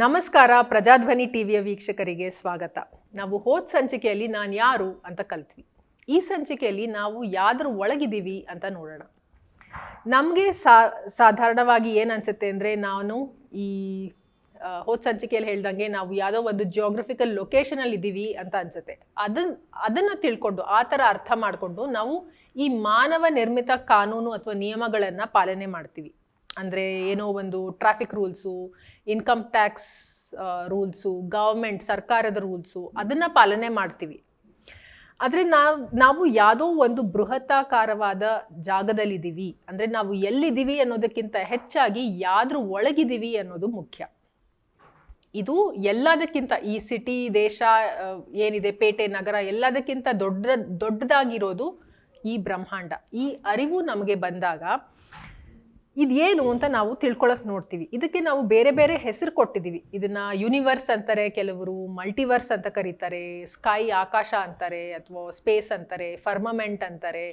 ನಮಸ್ಕಾರ. ಪ್ರಜಾಧ್ವನಿ ಟಿವಿಯ ವೀಕ್ಷಕರಿಗೆ ಸ್ವಾಗತ. ನಾವು ಹೋದ ಸಂಚಿಕೆಯಲ್ಲಿ ನಾನು ಯಾರು ಅಂತ ಕಲ್ತ್ವಿ. ಈ ಸಂಚಿಕೆಯಲ್ಲಿ ನಾವು ಯಾವ್ದ್ರ ಒಳಗಿದ್ದೀವಿ ಅಂತ ನೋಡೋಣ. ನಮಗೆ ಸಾಧಾರಣವಾಗಿ ಏನು ಅನ್ಸುತ್ತೆ ಅಂದರೆ, ನಾನು ಈ ಹೋದ ಸಂಚಿಕೆಯಲ್ಲಿ ಹೇಳ್ದಂಗೆ ನಾವು ಯಾವುದೋ ಒಂದು ಜಿಯೋಗ್ರಫಿಕಲ್ ಲೊಕೇಶನಲ್ಲಿ ಇದ್ದೀವಿ ಅಂತ ಅನ್ಸುತ್ತೆ. ಅದನ್ನು ತಿಳ್ಕೊಂಡು, ಆ ಥರ ಅರ್ಥ ಮಾಡಿಕೊಂಡು ನಾವು ಈ ಮಾನವ ನಿರ್ಮಿತ ಕಾನೂನು ಅಥವಾ ನಿಯಮಗಳನ್ನು ಪಾಲನೆ ಮಾಡ್ತೀವಿ. ಅಂದರೆ ಏನೋ ಒಂದು traffic rules, income tax rules, government ಸರ್ಕಾರದ ರೂಲ್ಸು, ಅದನ್ನು ಪಾಲನೆ ಮಾಡ್ತೀವಿ. ಆದರೆ ನಾವು ಯಾವುದೋ ಒಂದು ಬೃಹತ್ತಾಕಾರವಾದ ಜಾಗದಲ್ಲಿದ್ದೀವಿ, ಅಂದರೆ ನಾವು ಎಲ್ಲಿದ್ದೀವಿ ಅನ್ನೋದಕ್ಕಿಂತ ಹೆಚ್ಚಾಗಿ ಯಾವ್ದ್ರ ಒಳಗಿದ್ದೀವಿ ಅನ್ನೋದು ಮುಖ್ಯ. ಇದು ಎಲ್ಲದಕ್ಕಿಂತ, ಈ ಸಿಟಿ, ದೇಶ ಏನಿದೆ, ಪೇಟೆ, ನಗರ, ಎಲ್ಲದಕ್ಕಿಂತ ದೊಡ್ಡದಾಗಿರೋದು ಈ ಬ್ರಹ್ಮಾಂಡ. ಈ ಅರಿವು ನಮಗೆ ಬಂದಾಗ ಇದೇನು ಅಂತ ನಾವು ತಿಳ್ಕೊಳಕ್ಕೆ ನೋಡ್ತೀವಿ. ಇದಕ್ಕೆ ನಾವು ಬೇರೆ ಬೇರೆ ಹೆಸರು ಕೊಟ್ಟಿದ್ದೀವಿ. ಇದನ್ನು ಯೂನಿವರ್ಸ್ ಅಂತಾರೆ, ಕೆಲವರು ಮಲ್ಟಿವರ್ಸ್ ಅಂತ ಕರೀತಾರೆ, ಸ್ಕೈ ಆಕಾಶ ಅಂತಾರೆ, ಅಥವಾ ಸ್ಪೇಸ್ ಅಂತಾರೆ, ಫರ್ಮಮೆಂಟ್ ಅಂತಾರೆ,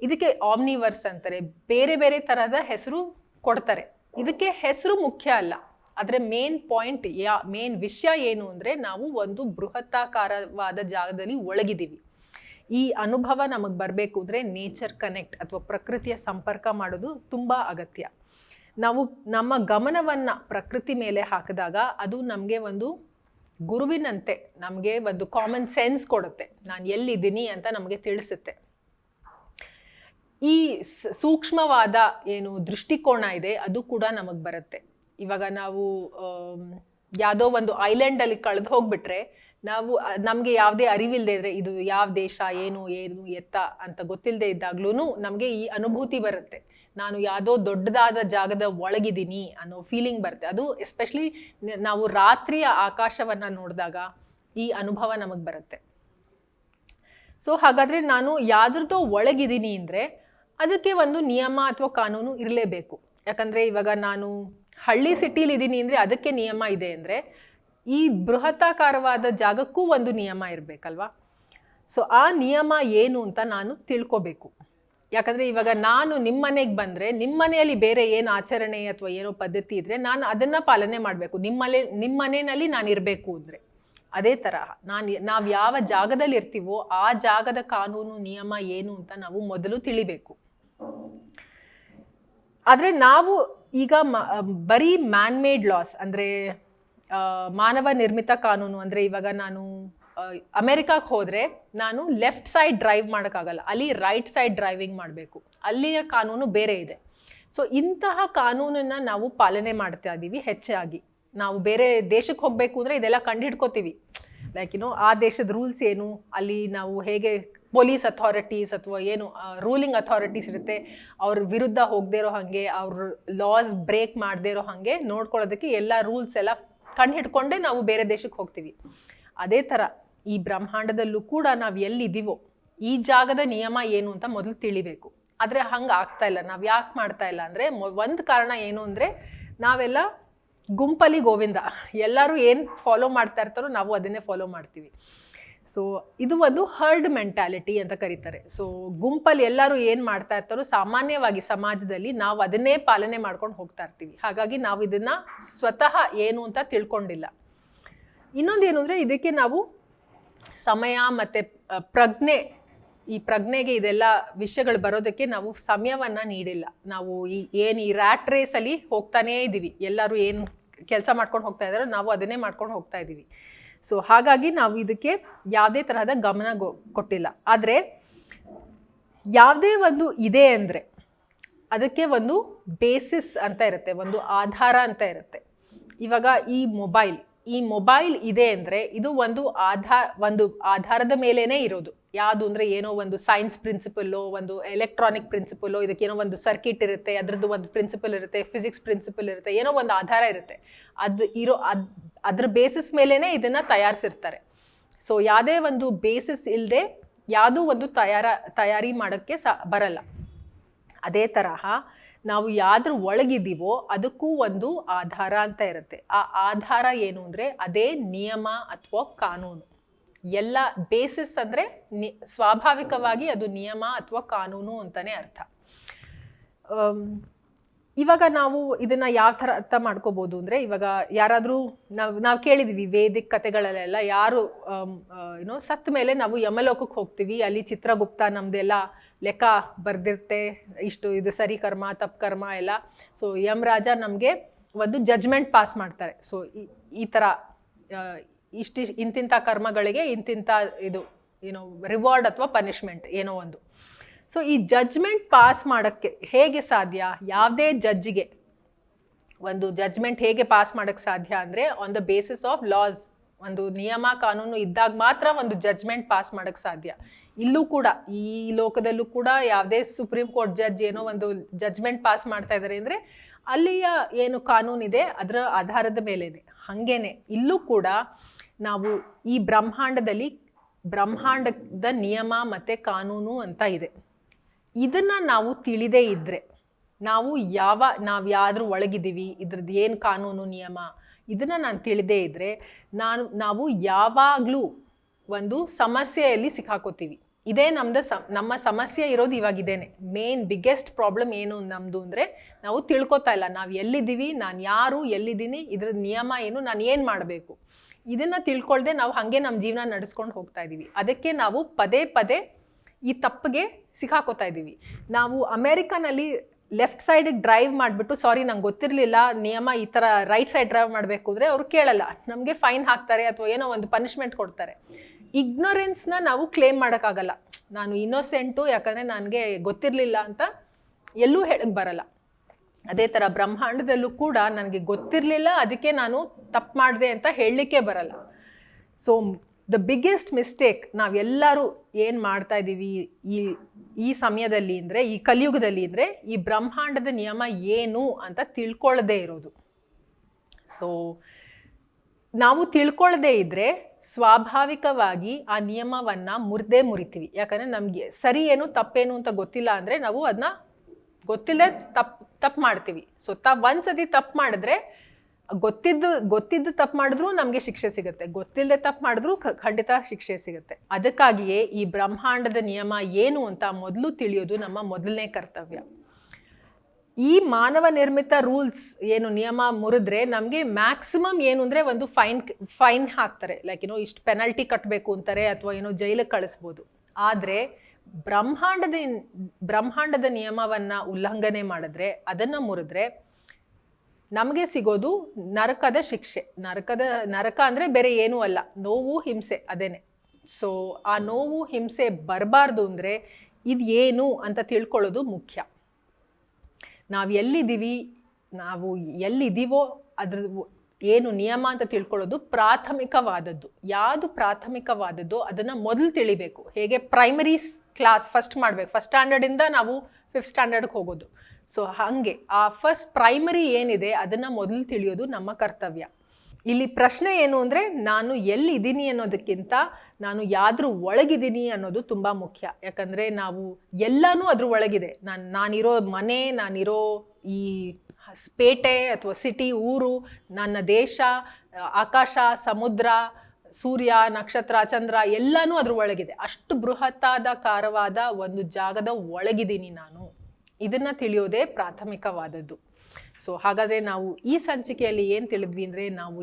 ಇದಕ್ಕೆ ಆಮ್ನಿವರ್ಸ್ ಅಂತಾರೆ. ಬೇರೆ ಬೇರೆ ಥರದ ಹೆಸರು ಕೊಡ್ತಾರೆ. ಇದಕ್ಕೆ ಹೆಸರು ಮುಖ್ಯ ಅಲ್ಲ. ಆದರೆ ಮೇನ್ ಪಾಯಿಂಟ್, ಮೇನ್ ವಿಷಯ ಏನು ಅಂದರೆ, ನಾವು ಒಂದು ಬೃಹತ್ತಾಕಾರವಾದ ಜಾಗದಲ್ಲಿ ಒಳಗಿದ್ದೀವಿ. ಈ ಅನುಭವ ನಮಗೆ ಬರಬೇಕು ಅಂದರೆ ನೇಚರ್ ಕನೆಕ್ಟ್ ಅಥವಾ ಪ್ರಕೃತಿಯ ಸಂಪರ್ಕ ಮಾಡೋದು ತುಂಬ ಅಗತ್ಯ. ನಾವು ನಮ್ಮ ಗಮನವನ್ನು ಪ್ರಕೃತಿ ಮೇಲೆ ಹಾಕಿದಾಗ ಅದು ನಮಗೆ ಒಂದು ಗುರುವಿನಂತೆ ನಮಗೆ ಒಂದು ಕಾಮನ್ ಸೆನ್ಸ್ ಕೊಡುತ್ತೆ. ನಾನು ಎಲ್ಲಿದ್ದೀನಿ ಅಂತ ನಮಗೆ ತಿಳಿಸುತ್ತೆ. ಈ ಸೂಕ್ಷ್ಮವಾದ ಏನು ದೃಷ್ಟಿಕೋನ ಇದೆ ಅದು ಕೂಡ ನಮಗೆ ಬರುತ್ತೆ. ಇವಾಗ ನಾವು ಯಾವುದೋ ಒಂದು ಐಲ್ಯಾಂಡಲ್ಲಿ ಕಳೆದು ಹೋಗ್ಬಿಟ್ರೆ, ನಮಗೆ ಯಾವುದೇ ಅರಿವಿಲ್ಲದೆ ಇದ್ರೆ, ಇದು ಯಾವ ದೇಶ, ಏನು ಎತ್ತ ಅಂತ ಗೊತ್ತಿಲ್ಲದೆ ಇದ್ದಾಗ್ಲೂ ನಮಗೆ ಈ ಅನುಭೂತಿ ಬರುತ್ತೆ. ನಾನು ಯಾವುದೋ ದೊಡ್ಡದಾದ ಜಾಗದ ಒಳಗಿದ್ದೀನಿ ಅನ್ನೋ ಫೀಲಿಂಗ್ ಬರುತ್ತೆ. ಅದು ಎಸ್ಪೆಷಲಿ ನಾವು ರಾತ್ರಿಯ ಆಕಾಶವನ್ನು ನೋಡಿದಾಗ ಈ ಅನುಭವ ನಮಗೆ ಬರುತ್ತೆ. ಸೊ ಹಾಗಾದರೆ ನಾನು ಯಾವ್ದ್ರದ್ದೋ ಒಳಗಿದ್ದೀನಿ ಅಂದರೆ ಅದಕ್ಕೆ ಒಂದು ನಿಯಮ ಅಥವಾ ಕಾನೂನು ಇರಲೇಬೇಕು. ಯಾಕಂದರೆ ಇವಾಗ ನಾನು ಹಳ್ಳಿ ಸಿಟಿಲಿದ್ದೀನಿ ಅಂದರೆ ಅದಕ್ಕೆ ನಿಯಮ ಇದೆ ಅಂದರೆ, ಈ ಬೃಹತ್ತಾಕಾರವಾದ ಜಾಗಕ್ಕೂ ಒಂದು ನಿಯಮ ಇರಬೇಕಲ್ವಾ. ಸೊ ಆ ನಿಯಮ ಏನು ಅಂತ ನಾನು ತಿಳ್ಕೊಬೇಕು. ಯಾಕಂದರೆ ಇವಾಗ ನಾನು ನಿಮ್ಮ ಮನೆಗೆ ಬಂದರೆ, ನಿಮ್ಮ ಮನೆಯಲ್ಲಿ ಬೇರೆ ಏನು ಆಚರಣೆ ಅಥವಾ ಏನೋ ಪದ್ಧತಿ ಇದ್ದರೆ ನಾನು ಅದನ್ನು ಪಾಲನೆ ಮಾಡಬೇಕು. ನಿಮ್ಮ ಮನೆಯಲ್ಲಿ ನಾನು ಇರಬೇಕು ಅಂದರೆ, ಅದೇ ತರಹ ನಾವು ಯಾವ ಜಾಗದಲ್ಲಿ ಇರ್ತೀವೋ ಆ ಜಾಗದ ಕಾನೂನು ನಿಯಮ ಏನು ಅಂತ ನಾವು ಮೊದಲು ತಿಳಿಬೇಕು. ಆದರೆ ನಾವು ಈಗ ಬರೀ ಮ್ಯಾನ್ ಮೇಡ್ ಲಾಸ್ ಅಂದರೆ ಮಾನವ ನಿರ್ಮಿತ ಕಾನೂನು ಅಂದರೆ, ಇವಾಗ ನಾನು ಅಮೆರಿಕಕ್ಕೆ ಹೋದರೆ ನಾನು ಲೆಫ್ಟ್ ಸೈಡ್ ಡ್ರೈವ್ ಮಾಡೋಕ್ಕಾಗಲ್ಲ, ಅಲ್ಲಿ ರೈಟ್ ಸೈಡ್ ಡ್ರೈವಿಂಗ್ ಮಾಡಬೇಕು. ಅಲ್ಲಿಯ ಕಾನೂನು ಬೇರೆ ಇದೆ. ಸೊ ಇಂತಹ ಕಾನೂನನ್ನು ನಾವು ಪಾಲನೆ ಮಾಡ್ತಾ ಇದ್ದೀವಿ ಹೆಚ್ಚಾಗಿ. ನಾವು ಬೇರೆ ದೇಶಕ್ಕೆ ಹೋಗಬೇಕು ಅಂದರೆ ಇದೆಲ್ಲ ಕಂಡುಹಿಡ್ಕೋತೀವಿ. ಲೈಕ್ ಆ ದೇಶದ ರೂಲ್ಸ್ ಏನು, ಅಲ್ಲಿ ನಾವು ಹೇಗೆ ಪೊಲೀಸ್ ಅಥಾರಿಟೀಸ್ ಅಥವಾ ಏನು ರೂಲಿಂಗ್ ಅಥಾರಿಟೀಸ್ ಇರುತ್ತೆ, ಅವ್ರ ವಿರುದ್ಧ ಹೋಗದೇ ಇರೋ ಹಾಗೆ, ಅವ್ರ ಲಾಸ್ ಬ್ರೇಕ್ ಮಾಡದೇ ಇರೋ ಹಾಗೆ ನೋಡ್ಕೊಳ್ಳೋದಕ್ಕೆ ಎಲ್ಲ ರೂಲ್ಸ್ ಎಲ್ಲ ಕಂಡು ಹಿಡ್ಕೊಂಡೇ ನಾವು ಬೇರೆ ದೇಶಕ್ಕೆ ಹೋಗ್ತೀವಿ. ಅದೇ ಥರ ಈ ಬ್ರಹ್ಮಾಂಡದಲ್ಲೂ ಕೂಡ ನಾವು ಎಲ್ಲಿದ್ದೀವೋ ಈ ಜಾಗದ ನಿಯಮ ಏನು ಅಂತ ಮೊದಲು ತಿಳಿಬೇಕು. ಆದರೆ ಹಂಗೆ ಆಗ್ತಾ ಇಲ್ಲ. ನಾವು ಯಾಕೆ ಮಾಡ್ತಾ ಇಲ್ಲ ಅಂದರೆ, ಒಂದು ಕಾರಣ ಏನು ಅಂದರೆ, ನಾವೆಲ್ಲ ಗುಂಪಲ್ಲಿ ಗೋವಿಂದ, ಎಲ್ಲರೂ ಏನು ಫಾಲೋ ಮಾಡ್ತಾ ಇರ್ತಾರೋ ನಾವು ಅದನ್ನೇ ಫಾಲೋ ಮಾಡ್ತೀವಿ. ಸೊ ಇದು ಒಂದು ಹರ್ಡ್ ಮೆಂಟ್ಯಾಲಿಟಿ ಅಂತ ಕರೀತಾರೆ. ಸೊ ಗುಂಪಲ್ಲಿ ಎಲ್ಲರೂ ಏನು ಮಾಡ್ತಾ ಇರ್ತಾರೋ ಸಾಮಾನ್ಯವಾಗಿ ಸಮಾಜದಲ್ಲಿ ನಾವು ಅದನ್ನೇ ಪಾಲನೆ ಮಾಡ್ಕೊಂಡು ಹೋಗ್ತಾ ಇರ್ತೀವಿ. ಹಾಗಾಗಿ ನಾವು ಇದನ್ನು ಸ್ವತಃ ಏನು ಅಂತ ತಿಳ್ಕೊಂಡಿಲ್ಲ. ಇನ್ನೊಂದೇನು ಅಂದರೆ, ಇದಕ್ಕೆ ನಾವು ಸಮಯ ಮತ್ತು ಈ ಪ್ರಜ್ಞೆಗೆ ಇದೆಲ್ಲ ವಿಷಯಗಳು ಬರೋದಕ್ಕೆ ನಾವು ಸಮಯವನ್ನು ನೀಡಿಲ್ಲ. ನಾವು ಈ ರ್ಯಾಟ್ ರೇಸಲ್ಲಿ ಹೋಗ್ತಾನೇ ಇದ್ದೀವಿ. ಎಲ್ಲರೂ ಏನು ಕೆಲಸ ಮಾಡ್ಕೊಂಡು ಹೋಗ್ತಾ ಇದ್ದಾರೋ ನಾವು ಅದನ್ನೇ ಮಾಡ್ಕೊಂಡು ಹೋಗ್ತಾ ಇದ್ದೀವಿ. ಸೊ ಹಾಗಾಗಿ ನಾವು ಇದಕ್ಕೆ ಯಾವುದೇ ತರಹದ ಗಮನ ಕೊಟ್ಟಿಲ್ಲ. ಆದರೆ ಯಾವುದೇ ಒಂದು ಇದೆ ಅಂದರೆ ಅದಕ್ಕೆ ಒಂದು ಬೇಸಿಸ್ ಅಂತ ಇರುತ್ತೆ, ಒಂದು ಆಧಾರ ಅಂತ ಇರುತ್ತೆ. ಇವಾಗ ಈ ಮೊಬೈಲ್ ಇದೆ ಅಂದರೆ ಇದು ಒಂದು ಆಧಾರದ ಮೇಲೇ ಇರೋದು. ಯಾವುದು ಅಂದರೆ, ಏನೋ ಒಂದು ಸೈನ್ಸ್ ಪ್ರಿನ್ಸಿಪಲ್ಲೋ, ಒಂದು ಎಲೆಕ್ಟ್ರಾನಿಕ್ ಪ್ರಿನ್ಸಿಪಲ್ಲೋ, ಇದಕ್ಕೇನೋ ಒಂದು ಸರ್ಕಿಟ್ ಇರುತ್ತೆ, ಅದರದ್ದು ಒಂದು ಪ್ರಿನ್ಸಿಪಲ್ ಇರುತ್ತೆ, ಫಿಸಿಕ್ಸ್ ಪ್ರಿನ್ಸಿಪಲ್ ಇರುತ್ತೆ, ಏನೋ ಒಂದು ಆಧಾರ ಇರುತ್ತೆ. ಅದ್ರ ಬೇಸಿಸ್ ಮೇಲೇ ಇದನ್ನು ತಯಾರಿಸಿರ್ತಾರೆ. ಸೊ ಯಾವುದೇ ಒಂದು ಬೇಸಿಸ್ ಇಲ್ಲದೆ ಯಾವುದೂ ಒಂದು ತಯಾರಿ ಮಾಡೋಕ್ಕೆ ಬರಲ್ಲ. ಅದೇ ತರಹ ನಾವು ಯಾವ್ದ್ರ ಒಳಗಿದ್ದೀವೋ ಅದಕ್ಕೂ ಒಂದು ಆಧಾರ ಅಂತ ಇರುತ್ತೆ. ಆ ಆಧಾರ ಏನು ಅಂದರೆ ಅದೇ ನಿಯಮ ಅಥವಾ ಕಾನೂನು. ಎಲ್ಲ ಬೇಸಿಸ್ ಅಂದರೆ ಸ್ವಾಭಾವಿಕವಾಗಿ ಅದು ನಿಯಮ ಅಥವಾ ಕಾನೂನು ಅಂತಲೇ ಅರ್ಥ. ಇವಾಗ ನಾವು ಇದನ್ನ ಯಾವ ಥರ ಅರ್ಥ ಮಾಡ್ಕೋಬೋದು ಅಂದರೆ, ಇವಾಗ ಯಾರಾದರೂ ನಾವು ಕೇಳಿದ್ವಿ ವೇದಿಕ್ ಕಥೆಗಳಲ್ಲೆಲ್ಲ, ಯಾರು ಏನೋ ಸತ್ತ ಮೇಲೆ ನಾವು ಯಮಲೋಕಕ್ಕೆ ಹೋಗ್ತೀವಿ, ಅಲ್ಲಿ ಚಿತ್ರಗುಪ್ತ ನಮ್ದೆಲ್ಲ ಲೆಕ್ಕ ಬರ್ದಿರುತ್ತೆ, ಇಷ್ಟು ಇದು ಸರಿ ಕರ್ಮ ತಪ್ಪು ಕರ್ಮ ಎಲ್ಲ. ಸೊ ಯಮರಾಜ ನಮಗೆ ಒಂದು ಜಜ್ಮೆಂಟ್ ಪಾಸ್ ಮಾಡ್ತಾರೆ. ಸೊ ಈ ಥರ ಇಂತಿಂಥ ಕರ್ಮಗಳಿಗೆ ಇಂತಿಂಥ ಇದು ಏನೋ ರಿವಾರ್ಡ್ ಅಥವಾ ಪನಿಷ್ಮೆಂಟ್ ಏನೋ ಒಂದು. ಸೊ ಈ ಜಜ್ಮೆಂಟ್ ಪಾಸ್ ಮಾಡೋಕ್ಕೆ ಹೇಗೆ ಸಾಧ್ಯ? ಯಾವುದೇ ಜಡ್ಜಿಗೆ ಒಂದು ಜಜ್ಮೆಂಟ್ ಹೇಗೆ ಪಾಸ್ ಮಾಡೋಕ್ಕೆ ಸಾಧ್ಯ ಅಂದರೆ, on the basis of loss, ಒಂದು ನಿಯಮ ಕಾನೂನು ಇದ್ದಾಗ ಮಾತ್ರ ಒಂದು ಜಡ್ಜ್ಮೆಂಟ್ ಪಾಸ್ ಮಾಡೋಕ್ಕೆ ಸಾಧ್ಯ. ಇಲ್ಲೂ ಕೂಡ ಈ ಲೋಕದಲ್ಲೂ ಕೂಡ ಯಾವುದೇ ಸುಪ್ರೀಂ ಕೋರ್ಟ್ ಜಡ್ಜ್ ಏನೋ ಒಂದು ಜಡ್ಜ್ಮೆಂಟ್ ಪಾಸ್ ಮಾಡ್ತಾ ಇದ್ದಾರೆ ಅಂದರೆ ಅಲ್ಲಿಯ ಏನು ಕಾನೂನಿದೆ ಅದರ ಆಧಾರದ ಮೇಲೇನೆ. ಹಾಗೇನೆ ಇಲ್ಲೂ ಕೂಡ ನಾವು ಈ ಬ್ರಹ್ಮಾಂಡದ ನಿಯಮ ಮತ್ತು ಕಾನೂನು ಅಂತ ಇದೆ. ಇದನ್ನು ನಾವು ತಿಳಿದೇ ಇದ್ದರೆ, ನಾವು ಯಾವ್ದ್ರ ಒಳಗಿದ್ದೀವಿ, ಇದ್ರದ್ದು ಏನು ಕಾನೂನು ನಿಯಮ ಇದನ್ನು ನಾನು ತಿಳಿದೇ ಇದ್ದರೆ ನಾವು ಯಾವಾಗಲೂ ಒಂದು ಸಮಸ್ಯೆಯಲ್ಲಿ ಸಿಕ್ಕಾಕೋತೀವಿ. ಇದೇ ನಮ್ಮ ಸಮಸ್ಯೆ ಇರೋದು ಇವಾಗಿದ್ದೇನೆ. ಮೇನ್ ಬಿಗ್ಗೆಸ್ಟ್ ಪ್ರಾಬ್ಲಮ್ ಏನು ನಮ್ಮದು ಅಂದರೆ, ನಾವು ತಿಳ್ಕೊತಾ ಇಲ್ಲ ನಾವು ಎಲ್ಲಿದ್ದೀವಿ, ನಾನು ಯಾರು, ಎಲ್ಲಿದ್ದೀನಿ, ಇದ್ರದ್ದು ನಿಯಮ ಏನು, ನಾನು ಏನು ಮಾಡಬೇಕು, ಇದನ್ನು ತಿಳ್ಕೊಳ್ದೆ ನಾವು ಹಾಗೆ ನಮ್ಮ ಜೀವನ ನಡೆಸ್ಕೊಂಡು ಹೋಗ್ತಾ ಇದ್ದೀವಿ. ಅದಕ್ಕೆ ನಾವು ಪದೇ ಪದೇ ಈ ತಪ್ಪಿಗೆ ಸಿಕ್ಕಾಕೋತಾ ಇದ್ದೀವಿ. ನಾವು ಅಮೇರಿಕಾನಲ್ಲಿ ಲೆಫ್ಟ್ ಸೈಡಿಗೆ ಡ್ರೈವ್ ಮಾಡಿಬಿಟ್ಟು, ಸಾರಿ ನಂಗೆ ಗೊತ್ತಿರಲಿಲ್ಲ ನಿಯಮ ಈ ಥರ ರೈಟ್ ಸೈಡ್ ಡ್ರೈವ್ ಮಾಡಬೇಕು ಅಂದರೆ ಅವರು ಕೇಳಲ್ಲ, ನಮಗೆ ಫೈನ್ ಹಾಕ್ತಾರೆ ಅಥವಾ ಏನೋ ಒಂದು ಪನಿಷ್ಮೆಂಟ್ ಕೊಡ್ತಾರೆ. ಇಗ್ನೊರೆನ್ಸ್ನ ನಾವು ಕ್ಲೇಮ್ ಮಾಡೋಕ್ಕಾಗಲ್ಲ. ನಾನು ಇನ್ನೋಸೆಂಟು ಯಾಕಂದರೆ ನನಗೆ ಗೊತ್ತಿರಲಿಲ್ಲ ಅಂತ ಎಲ್ಲೂ ಹೇಳಕ್ಕೆ ಬರಲ್ಲ. ಅದೇ ಥರ ಬ್ರಹ್ಮಾಂಡದಲ್ಲೂ ಕೂಡ ನನಗೆ ಗೊತ್ತಿರಲಿಲ್ಲ ಅದಕ್ಕೆ ನಾನು ತಪ್ಪು ಮಾಡಿದೆ ಅಂತ ಹೇಳಲಿಕ್ಕೆ ಬರಲ್ಲ. ಸೊ ದ ಬಿಗ್ಗೆಸ್ಟ್ ಮಿಸ್ಟೇಕ್ ನಾವೆಲ್ಲರೂ ಏನು ಮಾಡ್ತಾ ಇದ್ದೀವಿ ಈ ಸಮಯದಲ್ಲಿ ಅಂದರೆ, ಈ ಕಲಿಯುಗದಲ್ಲಿ ಅಂದರೆ, ಈ ಬ್ರಹ್ಮಾಂಡದ ನಿಯಮ ಏನು ಅಂತ ತಿಳ್ಕೊಳ್ಳದೇ ಇರೋದು. ಸೊ ನಾವು ತಿಳ್ಕೊಳ್ಳದೇ ಇದ್ದರೆ ಸ್ವಾಭಾವಿಕವಾಗಿ ಆ ನಿಯಮವನ್ನು ಮುರಿತೀವಿ. ಯಾಕಂದರೆ ನಮಗೆ ಸರಿ ಏನು ತಪ್ಪೇನು ಅಂತ ಗೊತ್ತಿಲ್ಲ ಅಂದರೆ ನಾವು ಅದನ್ನ ಗೊತ್ತಿಲ್ಲದೆ ತಪ್ಪು ಮಾಡ್ತೀವಿ. ಸೊ ಒಂದ್ಸತಿ ತಪ್ಪು ಮಾಡಿದ್ರೆ ಗೊತ್ತಿದ್ದು ತಪ್ಪು ಮಾಡಿದ್ರೂ ನಮಗೆ ಶಿಕ್ಷೆ ಸಿಗುತ್ತೆ, ಗೊತ್ತಿಲ್ಲದೆ ತಪ್ಪು ಮಾಡಿದ್ರೂ ಖಂಡಿತ ಶಿಕ್ಷೆ ಸಿಗುತ್ತೆ. ಅದಕ್ಕಾಗಿಯೇ ಈ ಬ್ರಹ್ಮಾಂಡದ ನಿಯಮ ಏನು ಅಂತ ಮೊದಲು ತಿಳಿಯೋದು ನಮ್ಮ ಮೊದಲನೇ ಕರ್ತವ್ಯ. ಈ ಮಾನವ ನಿರ್ಮಿತ ರೂಲ್ಸ್ ಏನು ನಿಯಮ ಮುರಿದ್ರೆ ನಮಗೆ ಮ್ಯಾಕ್ಸಿಮಮ್ ಏನು ಅಂದರೆ ಒಂದು ಫೈನ್ ಹಾಕ್ತಾರೆ, ಲೈಕ್ ಏನೋ ಇಷ್ಟು ಪೆನಲ್ಟಿ ಕಟ್ಟಬೇಕು ಅಂತಾರೆ ಅಥವಾ ಏನೋ ಜೈಲಿಗೆ ಕಳಿಸ್ಬೋದು. ಆದರೆ ಬ್ರಹ್ಮಾಂಡದ ನಿಯಮವನ್ನು ಉಲ್ಲಂಘನೆ ಮಾಡಿದ್ರೆ, ಅದನ್ನು ಮುರಿದ್ರೆ ನಮಗೆ ಸಿಗೋದು ನರಕದ ಶಿಕ್ಷೆ. ನರಕ ಅಂದರೆ ಬೇರೆ ಏನೂ ಅಲ್ಲ, ನೋವು ಹಿಂಸೆ ಅದೇನೆ. ಸೊ ಆ ನೋವು ಹಿಂಸೆ ಬರಬಾರ್ದು ಅಂದರೆ ಇದು ಏನು ಅಂತ ತಿಳ್ಕೊಳ್ಳೋದು ಮುಖ್ಯ. ನಾವು ಎಲ್ಲಿದ್ದೀವೋ ಅದ್ರ ಏನು ನಿಯಮ ಅಂತ ತಿಳ್ಕೊಳ್ಳೋದು ಪ್ರಾಥಮಿಕವಾದದ್ದು. ಯಾವುದು ಪ್ರಾಥಮಿಕವಾದದ್ದು ಅದನ್ನು ಮೊದಲು ತಿಳಿಬೇಕು. ಹೇಗೆ ಪ್ರೈಮರಿ ಕ್ಲಾಸ್ ಫಸ್ಟ್ ಮಾಡಬೇಕು, ಫಸ್ಟ್ ಸ್ಟ್ಯಾಂಡರ್ಡಿಂದ ನಾವು 5th ಸ್ಟ್ಯಾಂಡರ್ಡ್ಗೆ ಹೋಗೋದು. ಸೊ ಹಾಗೆ ಆ ಫಸ್ಟ್ ಪ್ರೈಮರಿ ಏನಿದೆ ಅದನ್ನು ಮೊದಲು ತಿಳಿಯೋದು ನಮ್ಮ ಕರ್ತವ್ಯ. ಇಲ್ಲಿ ಪ್ರಶ್ನೆ ಏನು ಅಂದರೆ, ನಾನು ಎಲ್ಲಿದ್ದೀನಿ ಅನ್ನೋದಕ್ಕಿಂತ ನಾನು ಯಾವ್ದ್ರ ಒಳಗಿದ್ದೀನಿ ಅನ್ನೋದು ತುಂಬ ಮುಖ್ಯ. ಯಾಕಂದರೆ ನಾವು ಎಲ್ಲನೂ ಅದ್ರ ಒಳಗಿದೆ. ನಾನಿರೋ ಮನೆ, ನಾನಿರೋ ಈ ಪೇಟೆ ಅಥವಾ ಸಿಟಿ, ಊರು, ನನ್ನ ದೇಶ, ಆಕಾಶ, ಸಮುದ್ರ, ಸೂರ್ಯ, ನಕ್ಷತ್ರ, ಚಂದ್ರ ಎಲ್ಲನೂ ಅದ್ರ ಒಳಗಿದೆ. ಅಷ್ಟು ಬೃಹತ್ತಾಕಾರವಾದ ಒಂದು ಜಾಗದ ಒಳಗಿದ್ದೀನಿ ನಾನು. ಇದನ್ನು ತಿಳಿಯೋದೇ ಪ್ರಾಥಮಿಕವಾದದ್ದು. ಸೊ ಹಾಗಾದರೆ ನಾವು ಈ ಸಂಚಿಕೆಯಲ್ಲಿ ಏನು ತಿಳಿದ್ವಿ ಅಂದರೆ, ನಾವು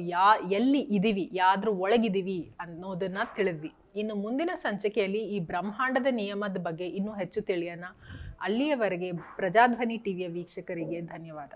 ಎಲ್ಲಿ ಇದ್ದೀವಿ, ಯಾವ್ದ್ರ ಒಳಗಿದ್ದೀವಿ ಅನ್ನೋದನ್ನು ತಿಳಿದ್ವಿ. ಇನ್ನು ಮುಂದಿನ ಸಂಚಿಕೆಯಲ್ಲಿ ಈ ಬ್ರಹ್ಮಾಂಡದ ನಿಯಮದ ಬಗ್ಗೆ ಇನ್ನೂ ಹೆಚ್ಚು ತಿಳಿಯೋಣ. ಅಲ್ಲಿಯವರೆಗೆ ಪ್ರಜಾಧ್ವನಿ ಟಿವಿಯ ವೀಕ್ಷಕರಿಗೆ ಧನ್ಯವಾದ.